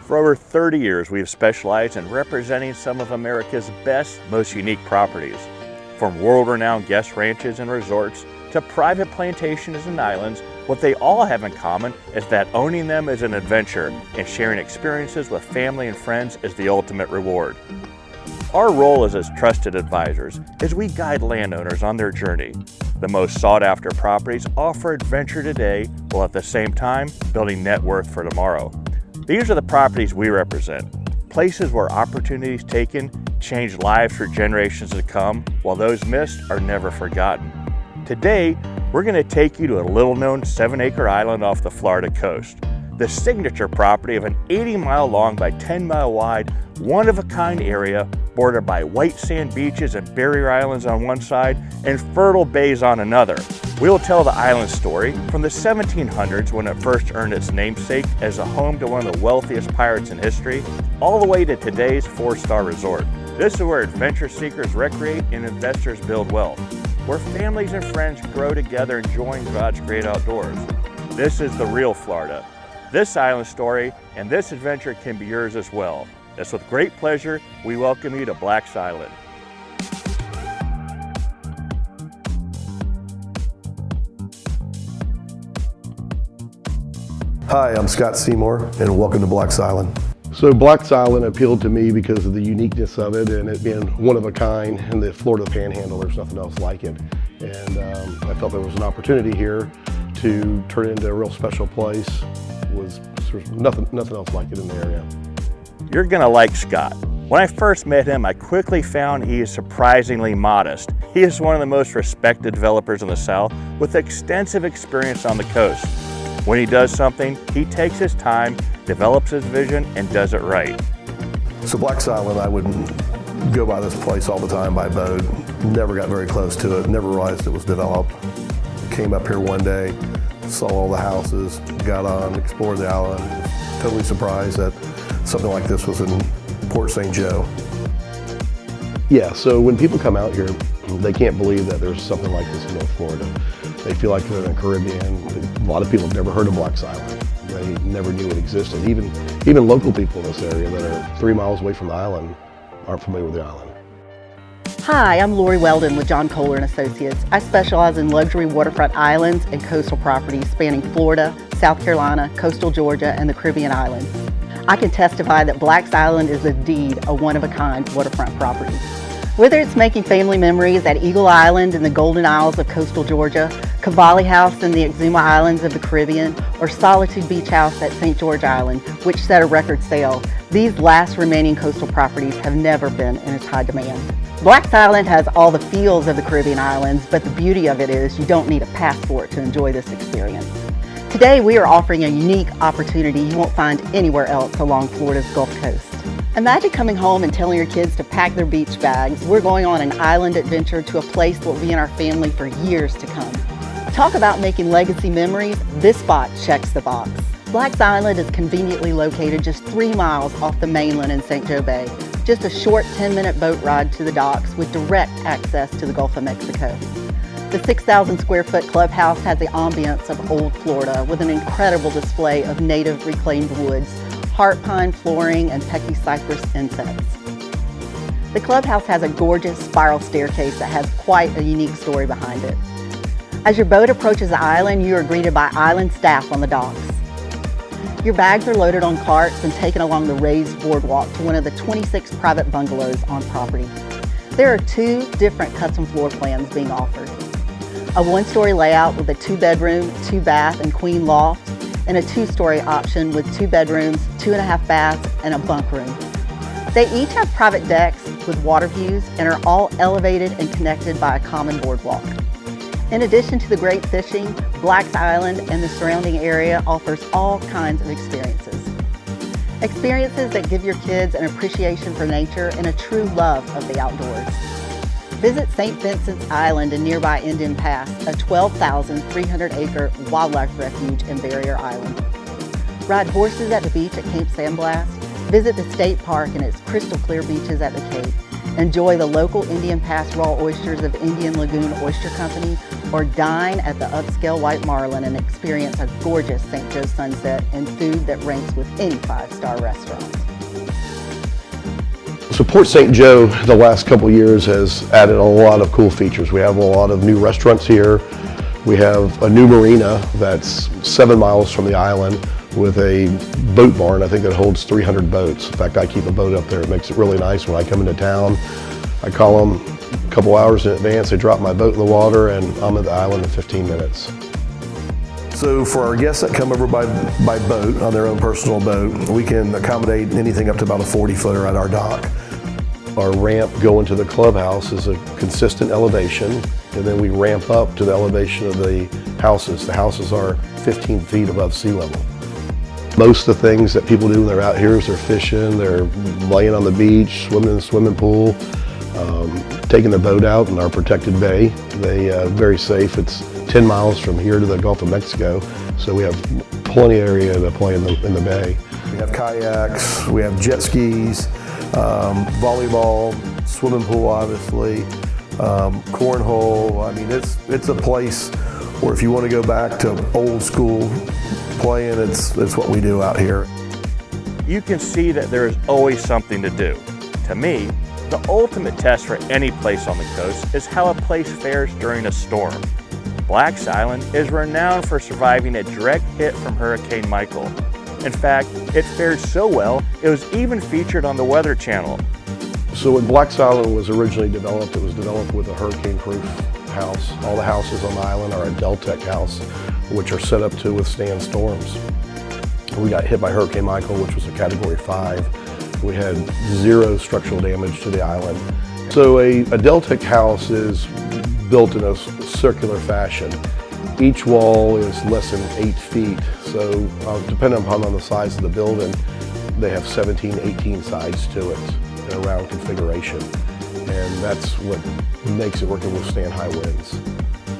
For over 30 years, we have specialized in representing some of America's best, most unique properties. From world-renowned guest ranches and resorts to private plantations and islands, what they all have in common is that owning them is an adventure and sharing experiences with family and friends is the ultimate reward. Our role as trusted advisors is we guide landowners on their journey. The most sought-after properties offer adventure today while at the same time building net worth for tomorrow. These are the properties we represent, places where opportunities taken change lives for generations to come, while those missed are never forgotten. Today, we're going to take you to a little-known 7-acre island off the Florida coast, the signature property of an 80-mile long by 10-mile wide, one-of-a-kind area bordered by white sand beaches and barrier islands on one side and fertile bays on another. We'll tell the island story from the 1700s when it first earned its namesake as a home to one of the wealthiest pirates in history, all the way to today's 4-star resort. This is where adventure seekers recreate and investors build wealth, where families and friends grow together enjoying God's great outdoors. This is the real Florida. This island story and this adventure can be yours as well. It's with great pleasure we welcome you to Black's Island. Hi, I'm Scott Seymour, and welcome to Black's Island. So Black's Island appealed to me because of the uniqueness of it and it being one of a kind in the Florida Panhandle. There's nothing else like it. And I felt there was an opportunity here to turn it into a real special place. There's nothing else like it in the area. You're gonna like Scott. When I first met him, I quickly found he is surprisingly modest. He is one of the most respected developers in the South with extensive experience on the coast. When he does something, he takes his time, develops his vision, and does it right. So Black's Island, I would go by this place all the time by boat. Never got very close to it, never realized it was developed. Came up here one day, saw all the houses, got on, explored the island. Totally surprised that something like this was in Port St. Joe. Yeah, so when people come out here, they can't believe that there's something like this in North Florida. They feel like they're in the Caribbean. A lot of people have never heard of Black's Island. They never knew it existed. Even local people in this area that are 3 miles away from the island aren't familiar with the island. Hi, I'm Lori Weldon with John Kohler and Associates. I specialize in luxury waterfront islands and coastal properties spanning Florida, South Carolina, coastal Georgia, and the Caribbean islands. I can testify that Black's Island is indeed a one-of-a-kind waterfront property. Whether it's making family memories at Eagle Island in the Golden Isles of coastal Georgia, Cavalli House in the Exuma Islands of the Caribbean, or Solitude Beach House at St. George Island, which set a record sale, these last remaining coastal properties have never been in as high demand. Black's Island has all the feels of the Caribbean islands, but the beauty of it is you don't need a passport to enjoy this experience. Today we are offering a unique opportunity you won't find anywhere else along Florida's Gulf Coast. Imagine coming home and telling your kids to pack their beach bags. We're going on an island adventure to a place that will be in our family for years to come. Talk about making legacy memories, this spot checks the box. Black's Island is conveniently located just 3 miles off the mainland in St. Joe Bay. Just a short 10-minute boat ride to the docks with direct access to the Gulf of Mexico. The 6,000 square foot clubhouse has the ambience of old Florida with an incredible display of native reclaimed woods, heart pine flooring, and pecky cypress insects. The clubhouse has a gorgeous spiral staircase that has quite a unique story behind it. As your boat approaches the island, you are greeted by island staff on the docks. Your bags are loaded on carts and taken along the raised boardwalk to one of the 26 private bungalows on property. There are 2 different custom floor plans being offered. A 1-story layout with a 2-bedroom, 2-bath, and queen loft, and a 2-story option with 2 bedrooms, 2.5 baths, and a bunk room. They each have private decks with water views and are all elevated and connected by a common boardwalk. In addition to the great fishing, Black's Island and the surrounding area offers all kinds of experiences. Experiences that give your kids an appreciation for nature and a true love of the outdoors. Visit St. Vincent's Island in nearby Indian Pass, a 12,300-acre wildlife refuge and barrier island. Ride horses at the beach at Cape Sandblast. Visit the state park and its crystal clear beaches at the Cape. Enjoy the local Indian Pass raw oysters of Indian Lagoon Oyster Company, or dine at the upscale White Marlin and experience a gorgeous St. Joe sunset and food that ranks with any five-star restaurant. So Port St. Joe, the last couple years, has added a lot of cool features. We have a lot of new restaurants here. We have a new marina that's 7 miles from the island with a boat barn, I think, that holds 300 boats. In fact, I keep a boat up there. It makes it really nice when I come into town. I call them a couple hours in advance. They drop my boat in the water and I'm at the island in 15 minutes. So for our guests that come over by boat, on their own personal boat, we can accommodate anything up to about a 40-footer at our dock. Our ramp going to the clubhouse is a consistent elevation, and then we ramp up to the elevation of the houses. The houses are 15 feet above sea level. Most of the things that people do when they're out here is they're fishing, they're laying on the beach, swimming in the swimming pool, taking the boat out in our protected bay. Very safe. It's 10 miles from here to the Gulf of Mexico, so we have plenty of area to play in the bay. We have kayaks, we have jet skis, volleyball, swimming pool obviously, cornhole. I mean, it's a place where if you want to go back to old school playing, it's what we do out here. You can see that there is always something to do. To me, the ultimate test for any place on the coast is how a place fares during a storm. Black's Island is renowned for surviving a direct hit from Hurricane Michael. In fact, it fared so well, it was even featured on the Weather Channel. So when Black's Island was originally developed, it was developed with a hurricane-proof house. All the houses on the island are a Deltec house, which are set up to withstand storms. We got hit by Hurricane Michael, which was a Category 5. We had 0 structural damage to the island. So a Deltec house is built in a circular fashion. Each wall is less than 8 feet, so depending upon the size of the building, they have 17, 18 sides to it in a round configuration. And that's what makes it work and withstand high winds.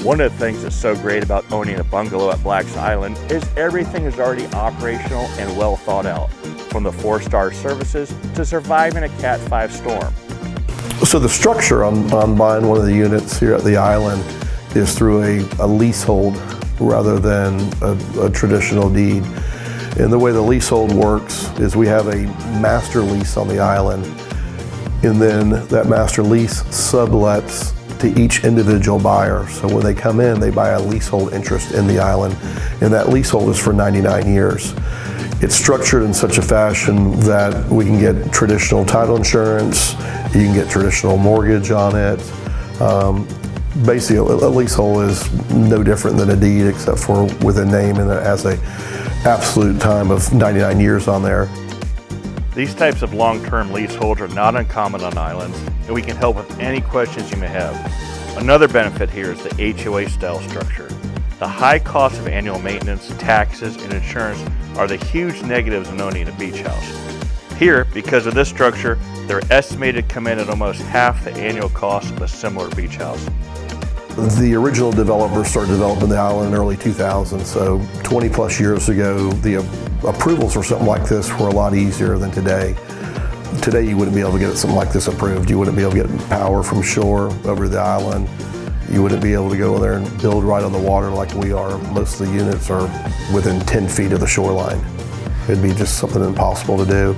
One of the things that's so great about owning a bungalow at Black's Island is everything is already operational and well thought out, from the 4-star services to surviving a Cat 5 storm. So the structure on buying one of the units here at the island is through a leasehold rather than a traditional deed. And the way the leasehold works is we have a master lease on the island, and then that master lease sublets to each individual buyer. So when they come in, they buy a leasehold interest in the island, and that leasehold is for 99 years. It's structured in such a fashion that we can get traditional title insurance, you can get traditional mortgage on it. Basically, a leasehold is no different than a deed except for with a name and it has a absolute time of 99 years on there. These types of long-term leaseholds are not uncommon on islands, and we can help with any questions you may have. Another benefit here is the HOA style structure. The high cost of annual maintenance, taxes, and insurance are the huge negatives in owning a beach house. Here, because of this structure, they're estimated to come in at almost half the annual cost of a similar beach house. The original developers started developing the island in the early 2000s, so 20 plus years ago, the approvals for something like this were a lot easier than today. Today you wouldn't be able to get something like this approved. You wouldn't be able to get power from shore over to the island. You wouldn't be able to go in there and build right on the water like we are. Most of the units are within 10 feet of the shoreline. It'd be just something impossible to do.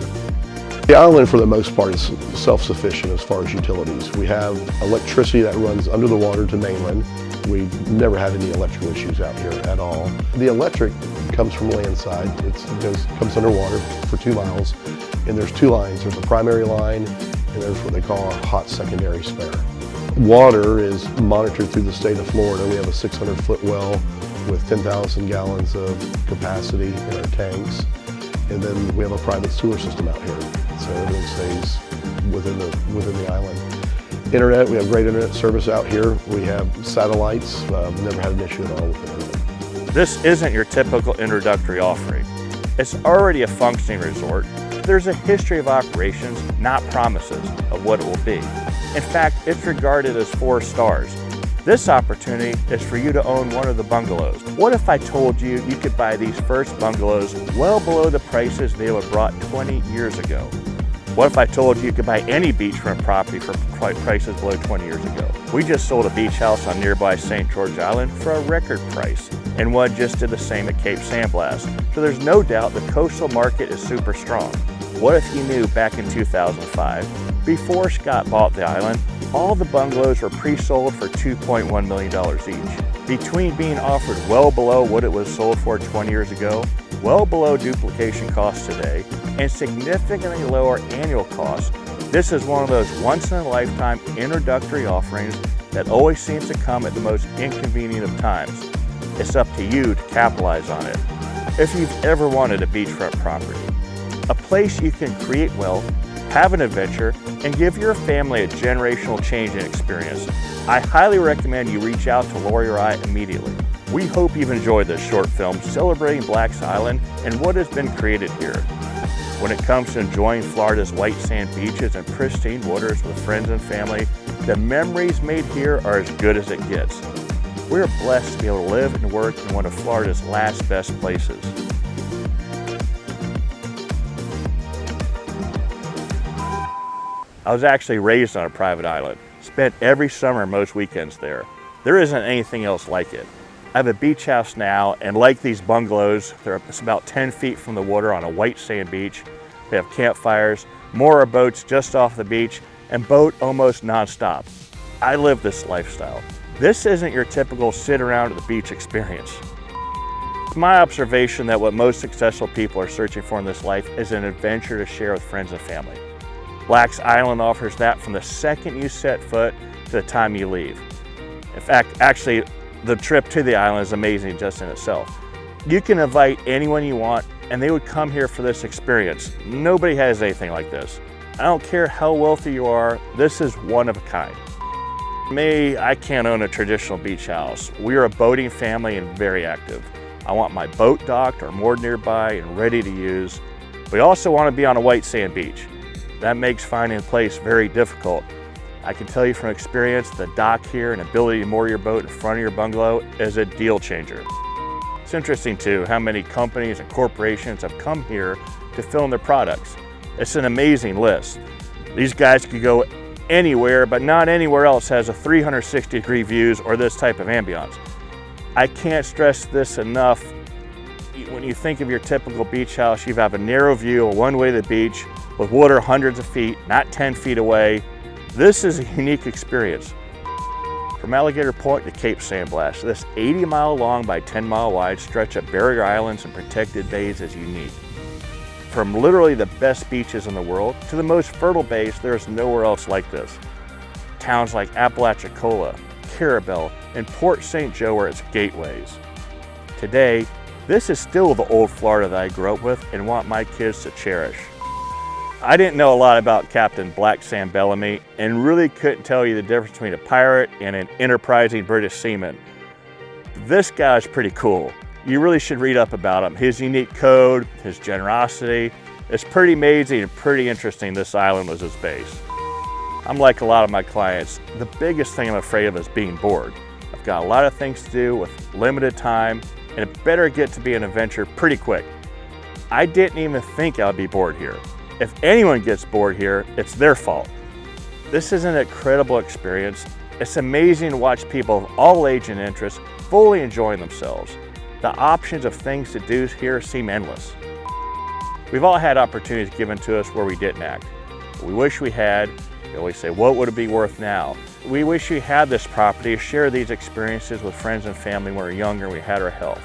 The island, for the most part, is self-sufficient as far as utilities. We have electricity that runs under the water to mainland. We've never had any electrical issues out here at all. The electric comes from landside. It comes underwater for 2 miles, and there's 2 lines. There's a primary line, and there's what they call a hot secondary spare. Water is monitored through the state of Florida. We have a 600-foot well with 10,000 gallons of capacity in our tanks. And then we have a private sewer system out here, so everything stays within the island. Internet, we have great internet service out here. We have satellites. Never had an issue at all with internet. This isn't your typical introductory offering. It's already a functioning resort. There's a history of operations, not promises, of what it will be. In fact, it's regarded as 4 stars. This opportunity is for you to own one of the bungalows. What if I told you you could buy these first bungalows well below the prices they were brought 20 years ago? What if I told you you could buy any beachfront property for prices below 20 years ago? We just sold a beach house on nearby St. George Island for a record price, and one just did the same at Cape Sandblast. So there's no doubt the coastal market is super strong. What if you knew back in 2005, before Scott bought the island, all the bungalows were pre-sold for $2.1 million each. Between being offered well below what it was sold for 20 years ago, well below duplication costs today, and significantly lower annual costs, this is one of those once-in-a-lifetime introductory offerings that always seems to come at the most inconvenient of times. It's up to you to capitalize on it. If you've ever wanted a beachfront property, a place you can create wealth, have an adventure, and give your family a generational change in experience, I highly recommend you reach out to Lori or I immediately. We hope you've enjoyed this short film celebrating Black's Island and what has been created here. When it comes to enjoying Florida's white sand beaches and pristine waters with friends and family, the memories made here are as good as it gets. We're blessed to be able to live and work in one of Florida's last best places. I was actually raised on a private island, spent every summer and most weekends there. There isn't anything else like it. I have a beach house now, and like these bungalows, it's about 10 feet from the water on a white sand beach. We have campfires, more boats just off the beach, and boat almost nonstop. I live this lifestyle. This isn't your typical sit around at the beach experience. It's my observation that what most successful people are searching for in this life is an adventure to share with friends and family. Black's Island offers that from the second you set foot to the time you leave. In fact, actually, the trip to the island is amazing just in itself. You can invite anyone you want and they would come here for this experience. Nobody has anything like this. I don't care how wealthy you are, this is one of a kind. Me, I can't own a traditional beach house. We are a boating family and very active. I want my boat docked or moored nearby and ready to use. We also want to be on a white sand beach. That makes finding a place very difficult. I can tell you from experience, the dock here and ability to moor your boat in front of your bungalow is a deal changer. It's interesting too how many companies and corporations have come here to film their products. It's an amazing list. These guys could go anywhere, but not anywhere else has a 360-degree views or this type of ambiance. I can't stress this enough. When you think of your typical beach house, you have a narrow view, one way to the beach, with water hundreds of feet, not 10 feet away. This is a unique experience. From Alligator Point to Cape Sandblast, this 80-mile long by 10-mile wide stretch of barrier islands and protected bays is unique. From literally the best beaches in the world to the most fertile bays, there is nowhere else like this. Towns like Apalachicola, Carabel, and Port St. Joe are its gateways. Today, this is still the old Florida that I grew up with and want my kids to cherish. I didn't know a lot about Captain Black Sam Bellamy and really couldn't tell you the difference between a pirate and an enterprising British seaman. This guy's pretty cool. You really should read up about him. His unique code, his generosity. It's pretty amazing and pretty interesting this island was his base. I'm like a lot of my clients. The biggest thing I'm afraid of is being bored. I've got a lot of things to do with limited time and it better get to be an adventure pretty quick. I didn't even think I'd be bored here. If anyone gets bored here, it's their fault. This is an incredible experience. It's amazing to watch people of all age and interests fully enjoying themselves. The options of things to do here seem endless. We've all had opportunities given to us where we didn't act. We wish we had. We always say, what would it be worth now? We wish we had this property to share these experiences with friends and family when we were younger and we had our health.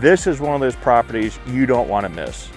This is one of those properties you don't want to miss.